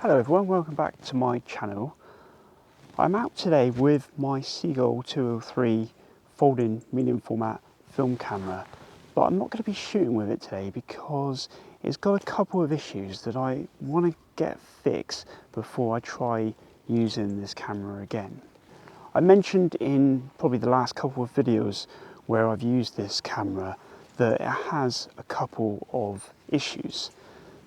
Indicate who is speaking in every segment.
Speaker 1: Hello everyone, welcome back to my channel. I'm out today with my Seagull 203 folding medium format film camera, but I'm not going to be shooting with it today because it's got a couple of issues that I want to get fixed before I try using this camera again. I mentioned in probably the last couple of videos where I've used this camera that it has a couple of issues.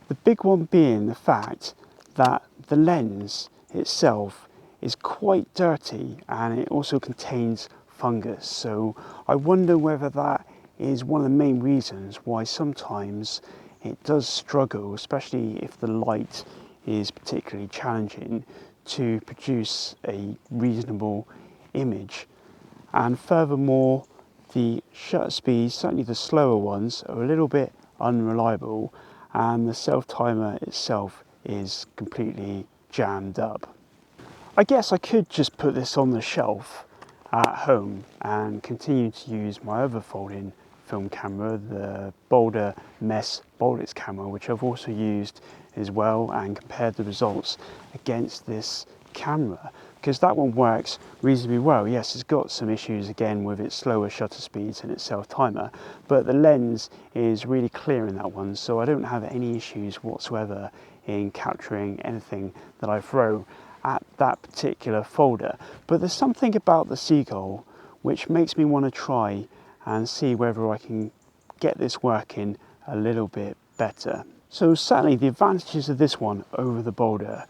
Speaker 1: The big one being the fact that the lens itself is quite dirty and it also contains fungus. So I wonder whether that is one of the main reasons why sometimes it does struggle, especially if the light is particularly challenging, to produce a reasonable image. And furthermore, the shutter speeds, certainly the slower ones, are a little bit unreliable, and the self-timer itself is completely jammed up. I guess I could just put this on the shelf at home and continue to use my other folding film camera, the Boulder Mess Bolix camera, which I've also used as well, and compared the results against this camera, because that one works reasonably well. Yes, it's got some issues again with its slower shutter speeds and its self-timer, but the lens is really clear in that one, so I don't have any issues whatsoever in capturing anything that I throw at that particular folder. But there's something about the Seagull which makes me want to try and see whether I can get this working a little bit better. So certainly the advantages of this one over the Boulder: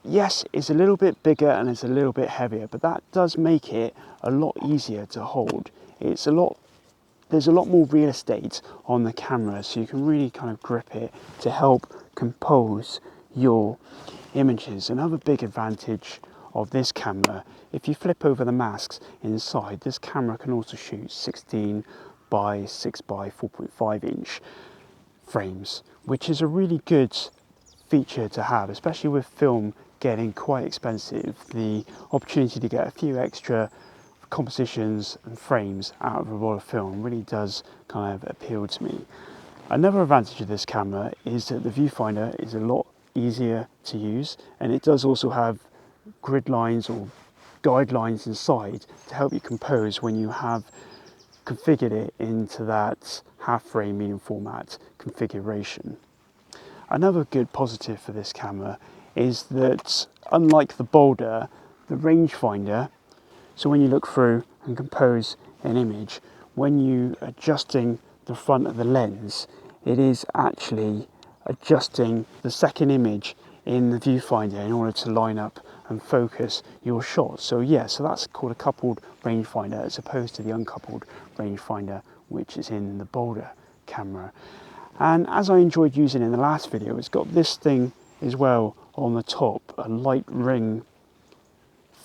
Speaker 1: yes, it's a little bit bigger and it's a little bit heavier, but that does make it a lot easier to hold. There's a lot more real estate on the camera, so you can really kind of grip it to help compose your images. Another big advantage of this camera, if you flip over the masks inside, this camera can also shoot 16 by 6 by 4.5 inch frames, which is a really good feature to have, especially with film getting quite expensive. The opportunity to get a few extra compositions and frames out of a roll of film really does kind of appeal to me. Another advantage of this camera is that the viewfinder is a lot easier to use, and it does also have grid lines or guidelines inside to help you compose when you have configured it into that half frame medium format configuration. Another good positive for this camera is that, unlike the Boulder, the rangefinder, so when you look through and compose an image, when you adjusting the front of the lens, it is actually adjusting the second image in the viewfinder in order to line up and focus your shot. So yeah, so that's called a coupled rangefinder as opposed to the uncoupled rangefinder which is in the Boulder camera. And as I enjoyed using in the last video, it's got this thing as well on the top, a light ring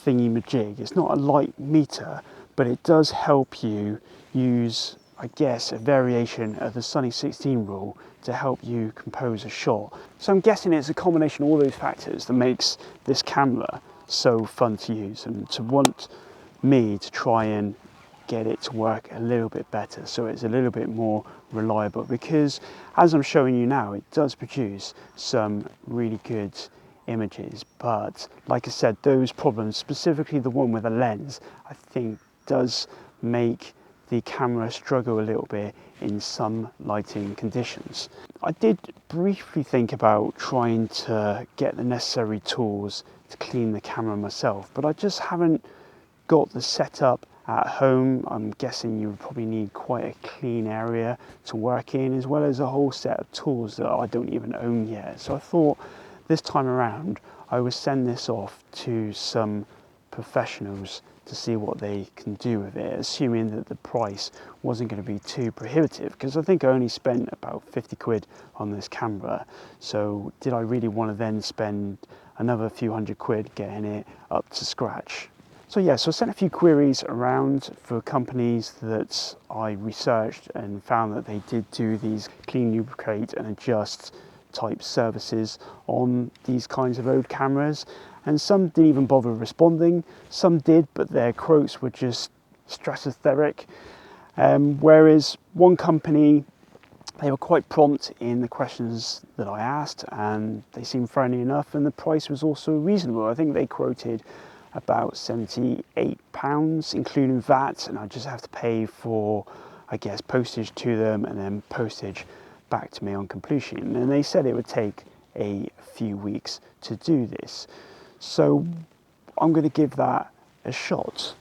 Speaker 1: thingy-majig. It's not a light meter, but it does help you use, I guess, a variation of the Sunny 16 rule to help you compose a shot. So I'm guessing it's a combination of all those factors that makes this camera so fun to use and to want me to try and get it to work a little bit better, so it's a little bit more reliable, because as I'm showing you now, it does produce some really good images. But like I said, those problems, specifically the one with the lens, I think does make the camera struggle a little bit in some lighting conditions. I did briefly think about trying to get the necessary tools to clean the camera myself, but I just haven't got the setup at home. I'm guessing you would probably need quite a clean area to work in, as well as a whole set of tools that I don't even own yet. So I thought this time around I would send this off to some professionals to see what they can do with it, assuming that the price wasn't going to be too prohibitive, because I think I only spent about 50 quid on this camera. So did I really want to then spend another few hundred quid getting it up to scratch? So yeah, so I sent a few queries around for companies that I researched and found that they did do these clean, lubricate and adjust type services on these kinds of old cameras, and some didn't even bother responding. Some did, but their quotes were just stratospheric. Whereas one company They were quite prompt in the questions that I asked, and they seemed friendly enough, and the price was also reasonable. I think they quoted about £78 including VAT, and I just have to pay for, I guess, postage to them and then postage back to me on completion. And they said it would take a few weeks to do this, so I'm going to give that a shot.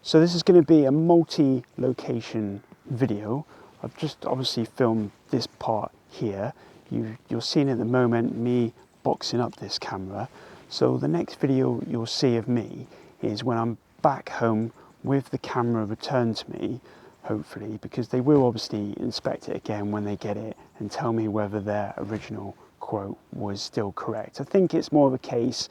Speaker 1: So this is going to be a multi-location video. I've just obviously filmed this part here. You're seeing at the moment me boxing up this camera. So the next video you'll see of me is when I'm back home with the camera returned to me, hopefully, because they will obviously inspect it again when they get it and tell me whether their original quote was still correct. I think it's more of a case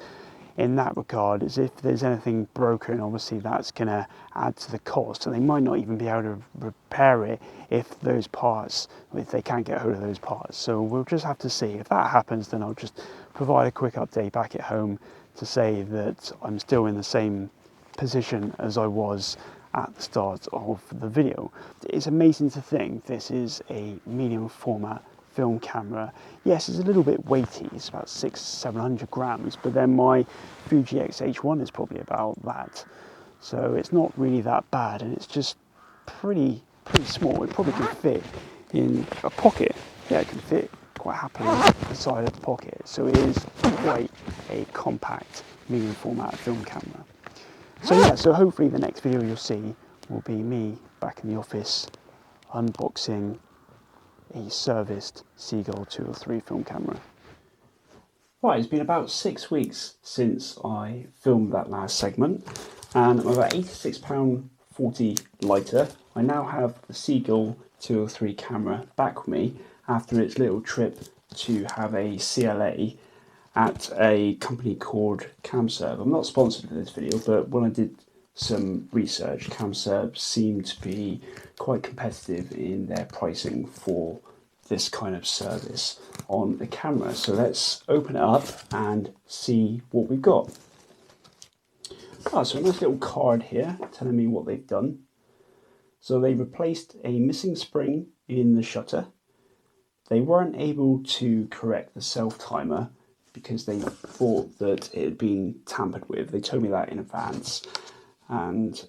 Speaker 1: in that regard, as if there's anything broken, obviously that's going to add to the cost, and they might not even be able to repair it if they can't get hold of those parts. So we'll just have to see. If that happens, then I'll just provide a quick update back at home to say that I'm still in the same position as I was at the start of the video. It's amazing to think this is a medium format film camera. Yes, it's a little bit weighty, it's about 600-700 grams, but then my Fuji X-H1 is probably about that, so it's not really that bad, and it's just pretty small. It probably can fit in a pocket. Yeah, it can fit quite happily inside of the pocket, so it is quite a compact medium format film camera. So yeah, so hopefully the next video you'll see will be me back in the office unboxing a serviced Seagull 203 film camera. Right, it's been about 6 weeks since I filmed that last segment, and I'm about £86.40 lighter. I now have the Seagull 203 camera back with me after its little trip to have a CLA at a company called CamServe. I'm not sponsored for this video, but when I did some research, CamServe seemed to be quite competitive in their pricing for this kind of service on the camera. So let's open it up and see what we've got. So a nice little card here telling me what they've done. So they replaced a missing spring in the shutter. They weren't able to correct the self-timer because they thought that it had been tampered with. They told me that in advance, and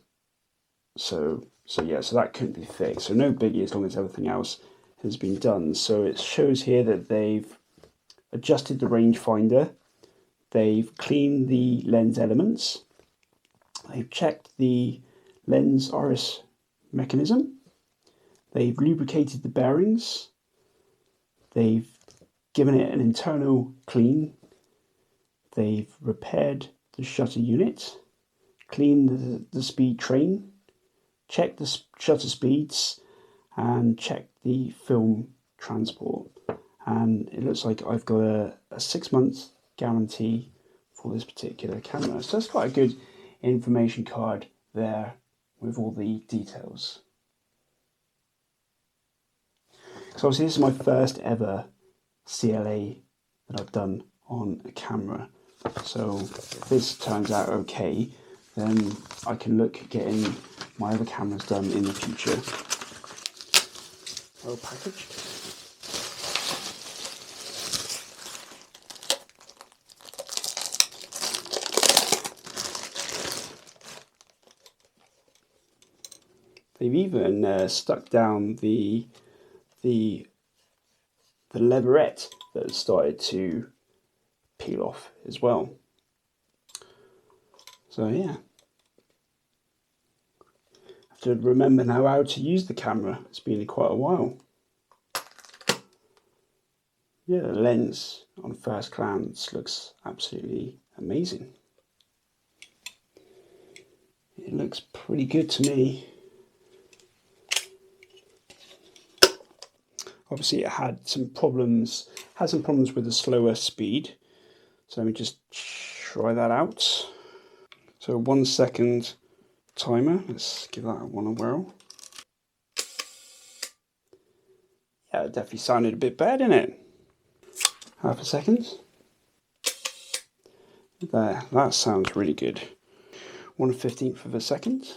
Speaker 1: so that couldn't be fixed. So no biggie as long as everything else has been done. So it shows here that they've adjusted the rangefinder, they've cleaned the lens elements, they've checked the lens RS mechanism, they've lubricated the bearings, they've given it an internal clean, they've repaired the shutter unit, cleaned the speed train, checked the shutter speeds, and checked the film transport. And it looks like I've got a 6-month guarantee for this particular camera. So that's quite a good information card there with all the details. So obviously this is my first ever CLA that I've done on a camera. So if this turns out okay, then I can look at getting my other cameras done in the future. Little package. They've even stuck down the leverette that has started to peel off as well. So yeah, I have to remember now how to use the camera. It's been quite a while. Yeah, the lens on first glance looks absolutely amazing. It looks pretty good to me. Obviously it had some problems with the slower speed. So let me just try that out. So 1 second timer, let's give that one a whirl. Yeah, it definitely sounded a bit bad, didn't it? Half a second. There, that sounds really good. 1/15 of a second.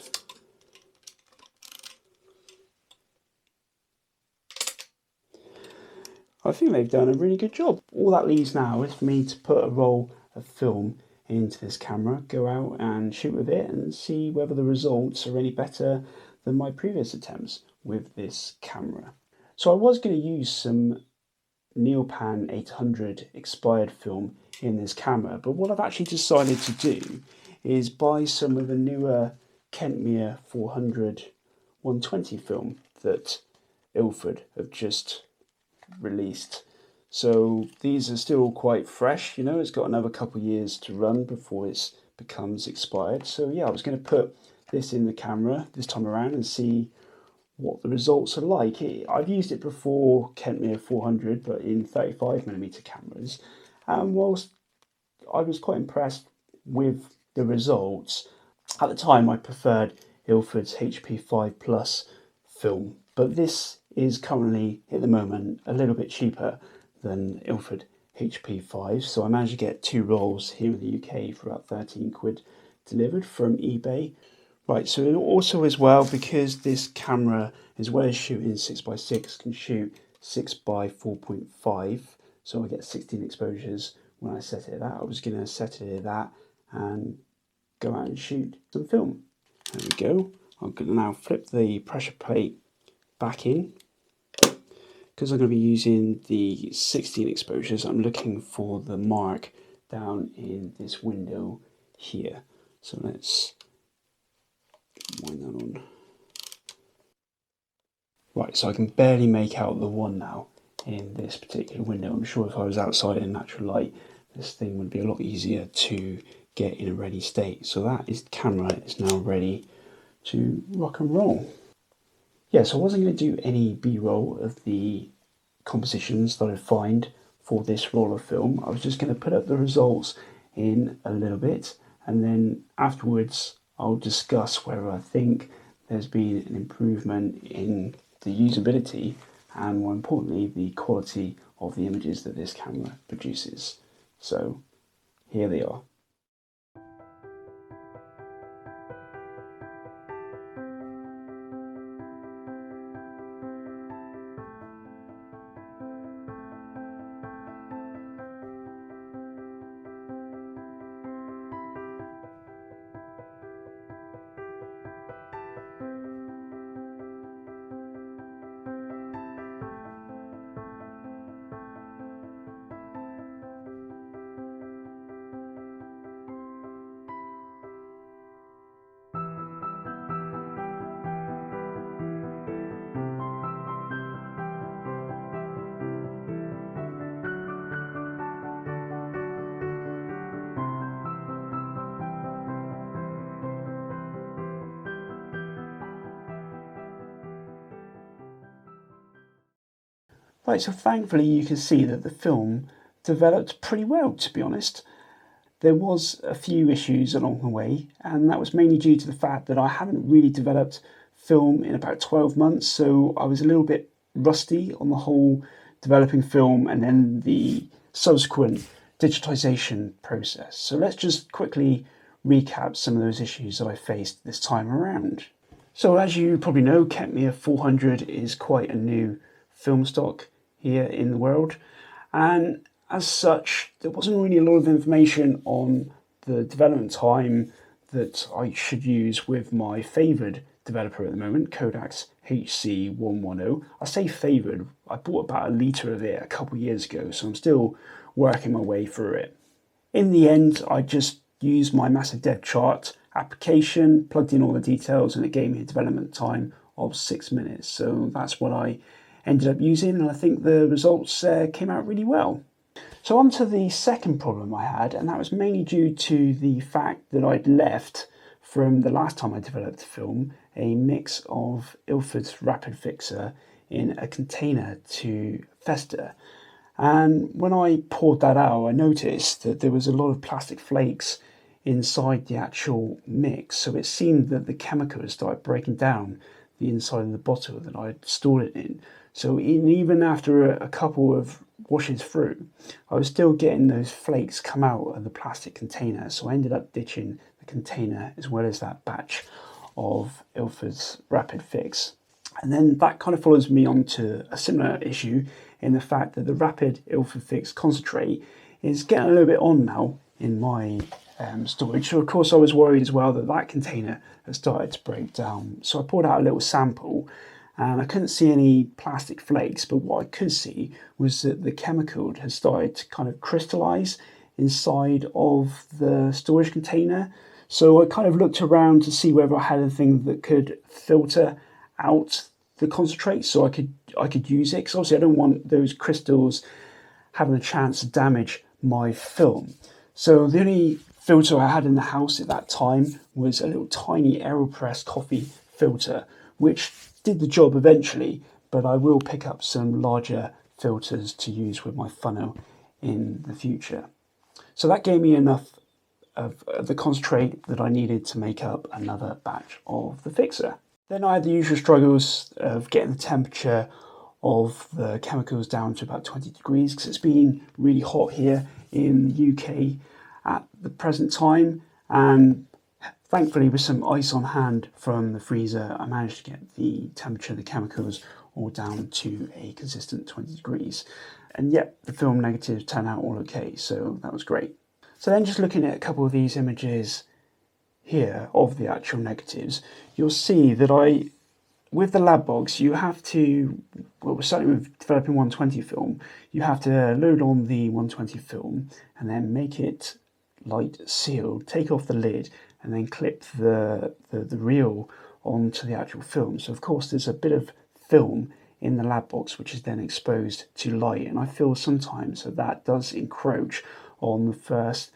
Speaker 1: I think they've done a really good job. All that leaves now is for me to put a roll of film into this camera, go out and shoot with it and see whether the results are any better than my previous attempts with this camera. So I was going to use some Neopan 800 expired film in this camera, but what I've actually decided to do is buy some of the newer Kentmere 400 120 film that Ilford have just released. So these are still quite fresh, it's got another couple of years to run before it becomes expired. So yeah, I was going to put this in the camera this time around and see what the results are like. I've used it before, Kentmere 400, but in 35mm cameras, and whilst I was quite impressed with the results, at the time I preferred Ilford's HP5 Plus film, but this is currently at the moment a little bit cheaper than Ilford HP5, so I managed to get 2 rolls here in the UK for about 13 quid delivered from eBay. Right, so also as well, because this camera, as well as shooting 6x6, can shoot 6x4.5, so I get 16 exposures when I set it at that. I was going to set it at that and go out and shoot some film. There we go. I'm going to now flip the pressure plate back in. Because I'm going to be using the 16 exposures, I'm looking for the mark down in this window here. So let's wind that on. Right, so I can barely make out the one now in this particular window. I'm sure if I was outside in natural light, this thing would be a lot easier to get in a ready state. So that is the camera is now ready to rock and roll. Yeah, so I wasn't going to do any B-roll of the compositions that I find for this roll of film. I was just going to put up the results in a little bit, and then afterwards I'll discuss whether I think there's been an improvement in the usability and, more importantly, the quality of the images that this camera produces. So here they are. Right, so thankfully you can see that the film developed pretty well, to be honest. There was a few issues along the way, and that was mainly due to the fact that I hadn't really developed film in about 12 months, so I was a little bit rusty on the whole developing film and then the subsequent digitization process. So let's just quickly recap some of those issues that I faced this time around. So as you probably know, Kentmere 400 is quite a new film stock here in the world, and as such there wasn't really a lot of information on the development time that I should use with my favoured developer at the moment, Kodak's HC110. I say favoured, I bought about a litre of it a couple of years ago, so I'm still working my way through it. In the end, I just used my massive dev chart application, plugged in all the details, and it gave me a development time of 6 minutes. So that's what I ended up using, and I think the results came out really well. So on to the second problem I had, and that was mainly due to the fact that I'd left from the last time I developed the film a mix of Ilford's Rapid Fixer in a container to fester. And when I poured that out, I noticed that there was a lot of plastic flakes inside the actual mix. So it seemed that the chemical had started breaking down the inside of the bottle that I had stored it in. So even after a couple of washes through, I was still getting those flakes come out of the plastic container. So I ended up ditching the container as well as that batch of Ilford's Rapid Fix. And then that kind of follows me on to a similar issue in the fact that the rapid ilford fix concentrate is getting a little bit on now in my storage. So of course I was worried as well that that container had started to break down. So I poured out a little sample and I couldn't see any plastic flakes, but what I could see was that the chemical had started to kind of crystallize inside of the storage container. So I kind of looked around to see whether I had anything that could filter out the concentrate so I could use it, because obviously I don't want those crystals having a chance to damage my film. So the only filter I had in the house at that time was a little tiny AeroPress coffee filter, which did the job eventually, but I will pick up some larger filters to use with my funnel in the future. So that gave me enough of the concentrate that I needed to make up another batch of the fixer. Then I had the usual struggles of getting the temperature of the chemicals down to about 20 degrees because it's been really hot here in the UK at the present time, and thankfully with some ice on hand from the freezer I managed to get the temperature of the chemicals all down to a consistent 20 degrees, and yet the film negatives turned out all okay, so that was great. So then just looking at a couple of these images here of the actual negatives, you'll see that with the lab box, you have to, well, certainly with developing 120 film, you have to load on the 120 film and then make it light sealed, take off the lid, and then clip the reel onto the actual film. So of course there's a bit of film in the lab box which is then exposed to light, and I feel sometimes that does encroach on the first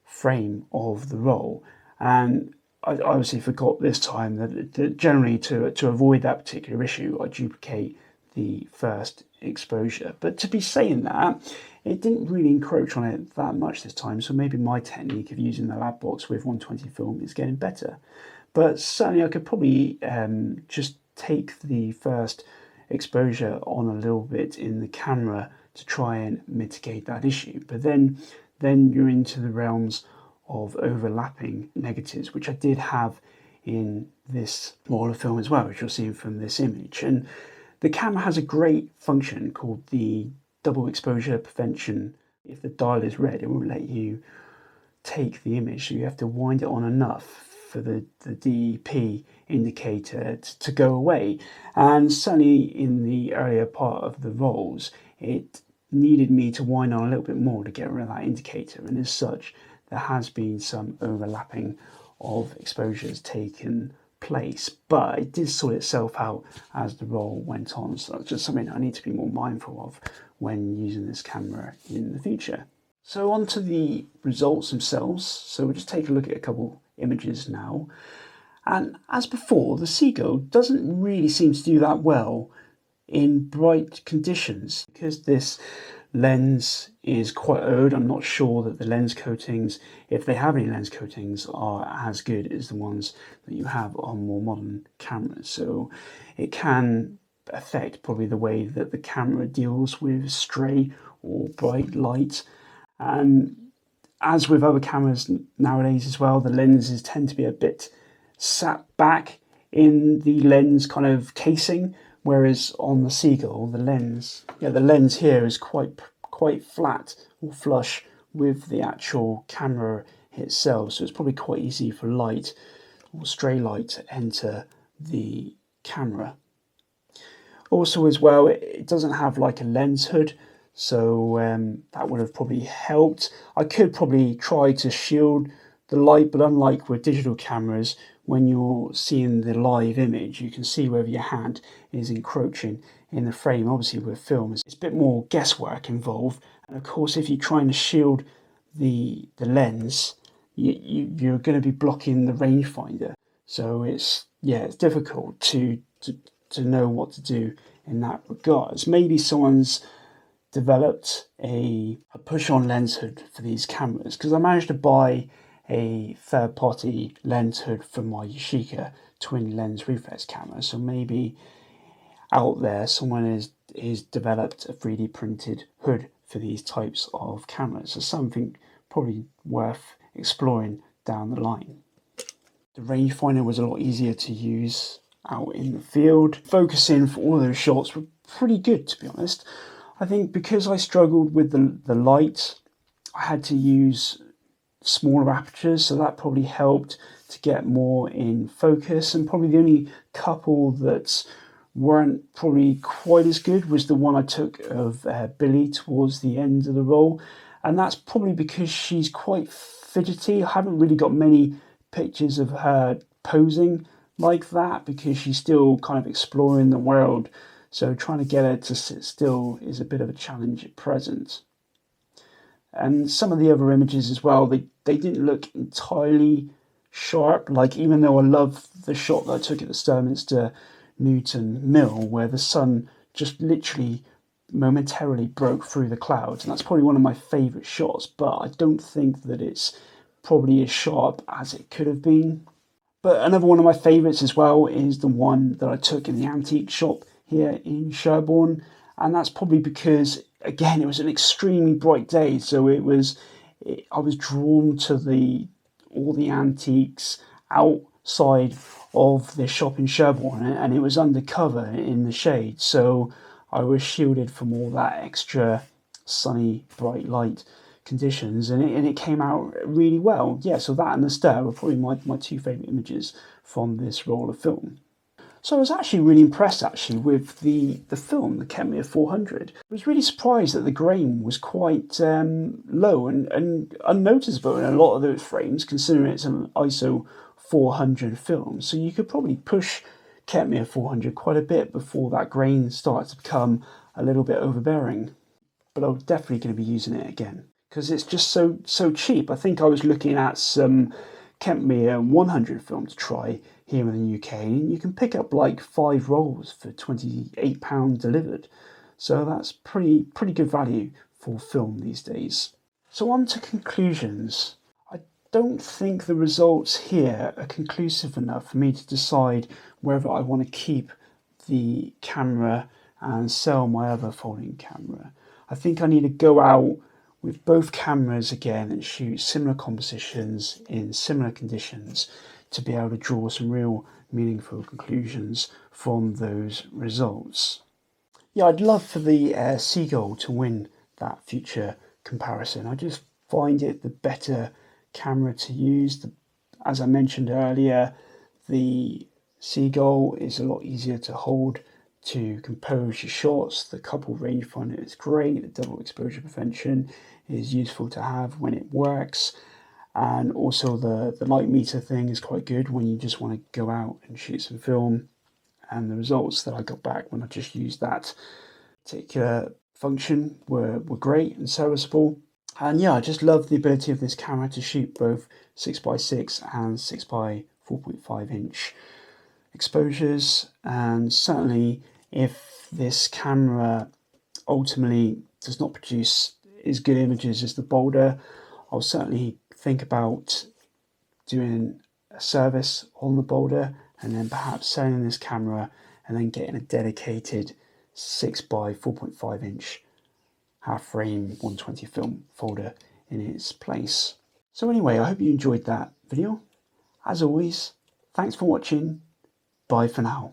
Speaker 1: frame of the roll. And I obviously forgot this time that generally to avoid that particular issue, I duplicate the first exposure. But to be saying that, it didn't really encroach on it that much this time, so maybe my technique of using the lab box with 120 film is getting better. But certainly I could probably just take the first exposure on a little bit in the camera to try and mitigate that issue. But then you're into the realms of overlapping negatives, which I did have in this roll of film as well, which you'll see from this image. And the camera has a great function called the double exposure prevention. If the dial is red, it won't let you take the image, so you have to wind it on enough for the DEP indicator to go away. And certainly in the earlier part of the rolls, it needed me to wind on a little bit more to get rid of that indicator, and as such there has been some overlapping of exposures taken place, but it did sort itself out as the roll went on. So that's just something I need to be more mindful of when using this camera in the future. So on to the results themselves. So we'll just take a look at a couple images now. And as before, the Seagull doesn't really seem to do that well in bright conditions because this lens is quite old. I'm not sure that the lens coatings, if they have any lens coatings, are as good as the ones that you have on more modern cameras. So it can affect probably the way that the camera deals with stray or bright light. And as with other cameras nowadays as well, the lenses tend to be a bit sat back in the lens kind of casing, whereas on the Seagull, the lens here is quite flat or flush with the actual camera itself, so it's probably quite easy for light or stray light to enter the camera. Also as well, it doesn't have like a lens hood, so that would have probably helped. I could probably try to shield the light, but unlike with digital cameras, when you're seeing the live image, you can see whether your hand is encroaching in the frame. Obviously with film, it's a bit more guesswork involved. And of course, if you're trying to shield the lens, you're going to be blocking the rangefinder. So it's difficult to know what to do in that regards. Maybe someone's developed a push-on lens hood for these cameras, because I managed to buy a third-party lens hood for my Yashica twin lens reflex camera. So maybe out there someone is developed a 3D printed hood for these types of cameras. So something probably worth exploring down the line. The rangefinder was a lot easier to use out in the field. Focusing for all those shots were pretty good, to be honest. I think because I struggled with the light, I had to use smaller apertures, so that probably helped to get more in focus. And probably the only couple that weren't probably quite as good was the one I took of Billy towards the end of the roll, and that's probably because she's quite fidgety. I haven't really got many pictures of her posing like that because she's still kind of exploring the world, so trying to get her to sit still is a bit of a challenge at present. And some of the other images as well, they didn't look entirely sharp. Like, even though I love the shot that I took at the Sturminster Newton Mill, where the sun just literally momentarily broke through the clouds, and that's probably one of my favourite shots, but I don't think that it's probably as sharp as it could have been. But another one of my favourites as well is the one that I took in the antique shop here in Sherborne, and that's probably because, again, it was an extremely bright day, so I was drawn to all the antiques outside of the shop in Sherborne, and it was undercover in the shade, so I was shielded from all that extra sunny bright light conditions, and it came out really well. Yeah, so that and the stir were probably my two favourite images from this roll of film. So I was actually really impressed with the film, the Kentmere 400. I was really surprised that the grain was quite low and unnoticeable in a lot of those frames, considering it's an ISO 400 film. So you could probably push Kentmere 400 quite a bit before that grain starts to become a little bit overbearing. But I'm definitely going to be using it again because it's just so cheap. I think I was looking at some Kentmere 100 film to try here in the UK, and you can pick up like 5 rolls for £28 delivered. So that's pretty good value for film these days. So on to conclusions. I don't think the results here are conclusive enough for me to decide whether I want to keep the camera and sell my other folding camera. I think I need to go out with both cameras again and shoot similar compositions in similar conditions to be able to draw some real meaningful conclusions from those results. Yeah, I'd love for the Seagull to win that future comparison. I just find it the better camera to use. As I mentioned earlier, the Seagull is a lot easier to hold to compose your shots. The couple rangefinder is great. The double exposure prevention is useful to have when it works. And also the light meter thing is quite good when you just want to go out and shoot some film. And the results that I got back when I just used that particular function were great and serviceable. And yeah, I just love the ability of this camera to shoot both 6x6 and 6x4.5 inch exposures. And certainly if this camera ultimately does not produce as good images as the Boulder, I'll certainly think about doing a service on the Boulder and then perhaps selling this camera and then getting a dedicated 6x4.5 inch half frame 120 film folder in its place. So anyway, I hope you enjoyed that video. As always, thanks for watching. Bye for now.